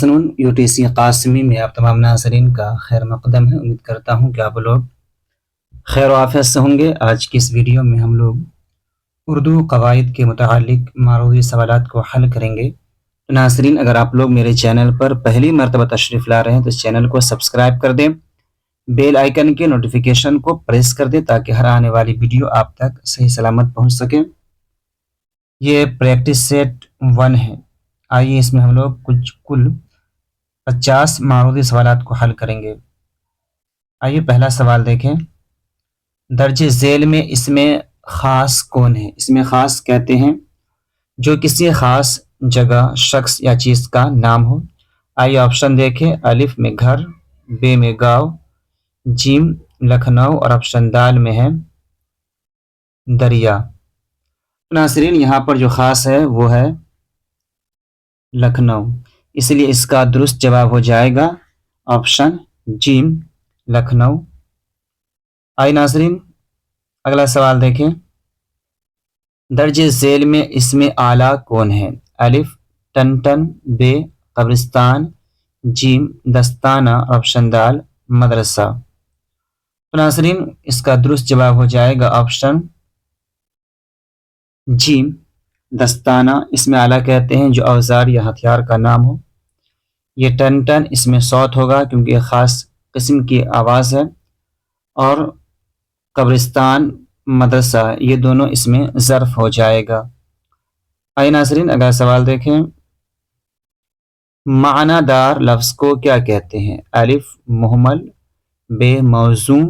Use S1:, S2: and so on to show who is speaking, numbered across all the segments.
S1: حسنون UTC Qasmi میں آپ تمام ناظرین کا خیر مقدم ہے۔ امید کرتا ہوں کہ آپ لوگ خیر و عافیت سے ہوں گے۔ آج کی اس ویڈیو میں ہم لوگ اردو قواعد کے متعلق معروضی سوالات کو حل کریں گے۔ ناظرین، اگر آپ لوگ میرے چینل پر پہلی مرتبہ تشریف لا رہے ہیں تو اس چینل کو سبسکرائب کر دیں، بیل آئیکن کے نوٹیفیکیشن کو پریس کر دیں تاکہ ہر آنے والی ویڈیو آپ تک صحیح سلامت پہنچ سکے۔ یہ پریکٹس سیٹ 1 ہے۔ آئیے اس میں ہم لوگ کل 50 معروضی سوالات کو حل کریں گے۔ آئیے پہلا سوال دیکھیں۔ درج ذیل میں اسم خاص کون ہے؟ اسم خاص کہتے ہیں جو کسی خاص جگہ، شخص یا چیز کا نام ہو۔ آئیے آپشن دیکھیں۔ الف میں گھر، ب میں گاؤں، جیم لکھنؤ اور آپشن دال میں ہے دریا۔ ناظرین، یہاں پر جو خاص ہے وہ ہے لکھنؤ، اس لیے اس کا درست جواب ہو جائے گا آپشن جیم لکھنؤ۔ آئیے ناظرین اگلا سوال دیکھیں۔ درج ذیل میں اسم اعلیٰ کون ہے؟ الف ٹنٹن، ب قبرستان، جیم دستانہ، آپشن دال مدرسہ۔ ناظرین اس کا درست جواب ہو جائے گا آپشن جیم دستانہ۔ اسم اعلیٰ کہتے ہیں جو اوزار یا ہتھیار کا نام ہو۔ یہ ٹن اس میں صوت ہوگا کیونکہ یہ خاص قسم کی آواز ہے، اور قبرستان، مدرسہ، یہ دونوں اس میں ظرف ہو جائے گا۔ آئیے ناظرین اگلا سوال دیکھیں۔ معنی دار لفظ کو کیا کہتے ہیں؟ الف مہمل، ب موضوع،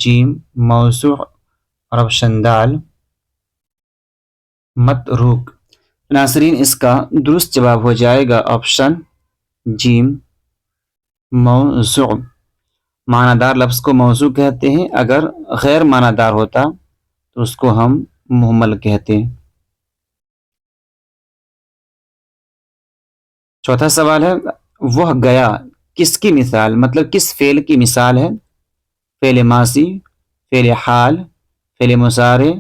S1: جیم موضوع اور آپشن دال متروک۔ ناظرین اس کا درست جواب ہو جائے گا آپشن جیم موضوع۔ معنی دار لفظ کو موضوع کہتے ہیں، اگر غیر معنی دار ہوتا تو اس کو ہم مہمل کہتے ہیں۔ چوتھا سوال ہے، وہ گیا کس کی مثال، مطلب کس فعل کی مثال ہے؟ فعل ماضی، فعل حال، فعل مضارع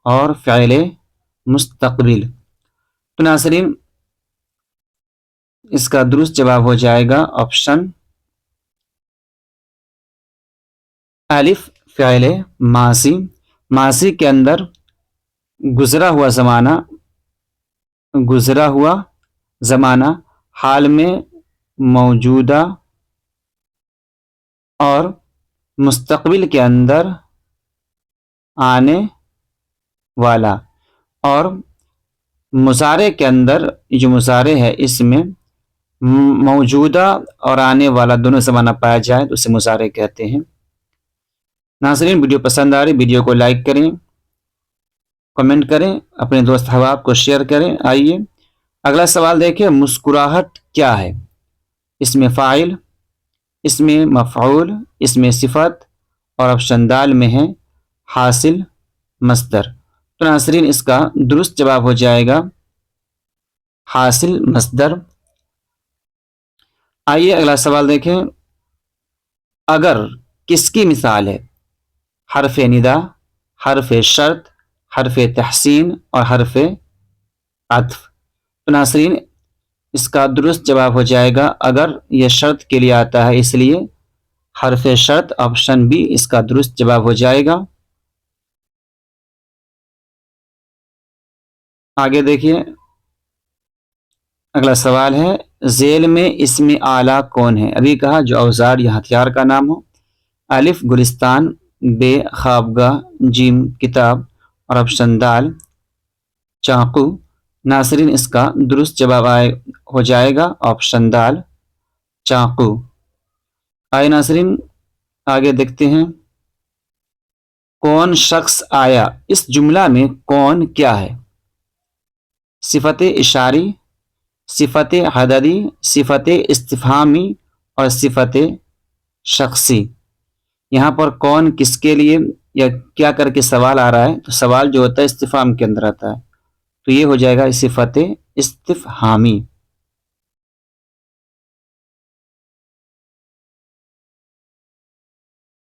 S1: اور فعل مستقبل۔ تو ناظرین اس کا درست جواب ہو جائے گا آپشن الف فعل ماضی۔ ماضی کے اندر گزرا ہوا زمانہ، حال میں موجودہ، اور مستقبل کے اندر آنے والا، اور مضارع کے اندر جو مضارع ہے اس میں موجودہ اور آنے والا دونوں زمانہ پایا جائے تو اسے مضارع کہتے ہیں۔ ناظرین ویڈیو پسند آ رہی ویڈیو کو لائک کریں، کمنٹ کریں، اپنے دوست احباب کو شیئر کریں۔ آئیے اگلا سوال دیکھیں۔ مسکراہٹ کیا ہے؟ اس میں فاعل، اس میں مفعول، اس میں صفت اور آپشن دال میں ہے حاصل مصدر۔ تو ناظرین اس کا درست جواب ہو جائے گا حاصل مصدر۔ آئیے اگلا سوال دیکھیں۔ اگر کس کی مثال ہے؟ حرف ندا، حرف شرط، حرف تحسین اور حرف عطف۔ تو ناظرین اس کا درست جواب ہو جائے گا، اگر یہ شرط کے لیے آتا ہے اس لیے حرف شرط، آپشن بی اس کا درست جواب ہو جائے گا۔ آگے دیکھیے اگلا سوال ہے، ذیل میں اسم اعلیٰ کون ہے؟ ابھی کہا جو اوزار یا ہتھیار کا نام ہو۔ الف گلستان، ب خوابگاہ، جیم کتاب اور آپشن دال چاقو۔ ناظرین اس کا درست جواب ہو جائے گا آپشن دال چاقو۔ آئے ناظرین آگے دیکھتے ہیں۔ کون شخص آیا؟ اس جملہ میں کون کیا ہے؟ صفت اشاری، صفت عددی، صفت استفہامی اور صفت شخصی۔ یہاں پر کون کس کے لیے یا کیا کر کے سوال آ رہا ہے، تو سوال جو ہوتا ہے استفہام کے اندر آتا ہے، تو یہ ہو جائے گا صفت استفہامی۔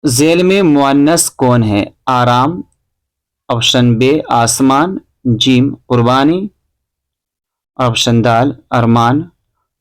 S1: ذیل میں مؤنث کون ہے؟ آرام، آپشن بے آسمان، جیم قربانی، آپشن دال ارمان۔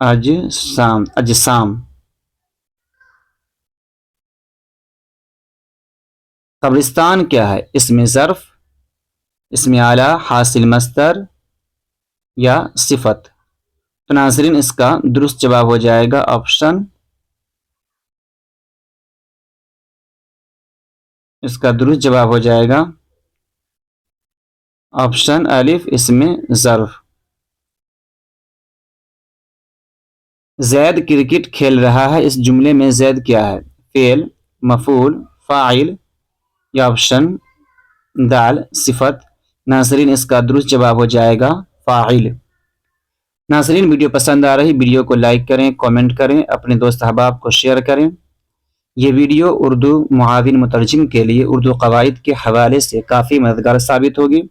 S1: اجسام اجسام. قبرستان کیا ہے؟ اسم ظرف، اسم اعلیٰ، حاصل مصدر یا صفت. تو ناظرین اس کا درست جواب ہو جائے گا آپشن، اس کا درست جواب ہو جائے گا آپشن الف، اسم ظرف. زید کرکٹ کھیل رہا ہے، اس جملے میں زید کیا ہے؟ فعل، مفعول، فاعل یا آپشن دال صفت. ناظرین اس کا درست جواب ہو جائے گا فاعل. ناظرین ویڈیو پسند آ رہی ویڈیو کو لائک کریں، کامنٹ کریں، اپنے دوست احباب کو شیئر کریں. یہ ویڈیو اردو معاون مترجم کے لیے اردو قواعد کے حوالے سے کافی مددگار ثابت ہوگی.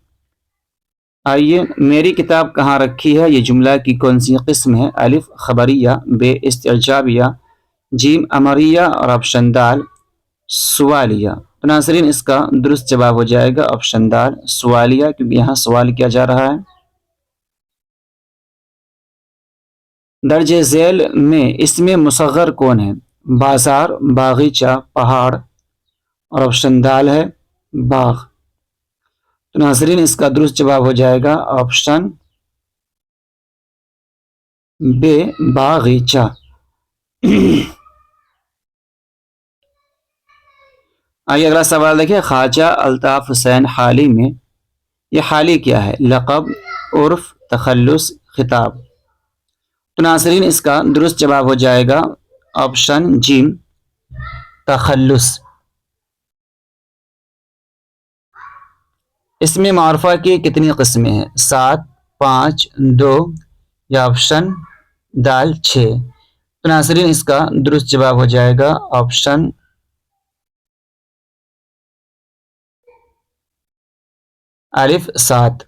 S1: آئیے، میری کتاب کہاں رکھی ہے، یہ جملہ کی کون سی قسم ہے؟ الف خبریہ، ب استعجابیہ، جیم امریہ اور آپشن دال سوالیہ. تو ناظرین اس کا درست جواب ہو جائے گا آپشن دال سوالیہ، کیونکہ یہاں سوال کیا جا رہا ہے. درج ذیل میں اسم مصغر کون ہے؟ بازار، باغیچہ، پہاڑ اور آپشن دال ہے باغ. تو ناظرین اس کا درست جواب ہو جائے گا آپشن بے باغیچہ. آئیے اگلا سوال دیکھیں. خواجہ الطاف حسین حالی میں، یہ حالی کیا ہے؟ لقب، عرف، تخلص، خطاب. تو ناظرین اس کا درست جواب ہو جائے گا آپشن جیم تخلص. اسم معرفہ کی کتنی قسمیں ہیں؟ 7، 5، 2 یا آپشن دال 6. تو ناظرین اس کا درست جواب ہو جائے گا آپشن الف 7.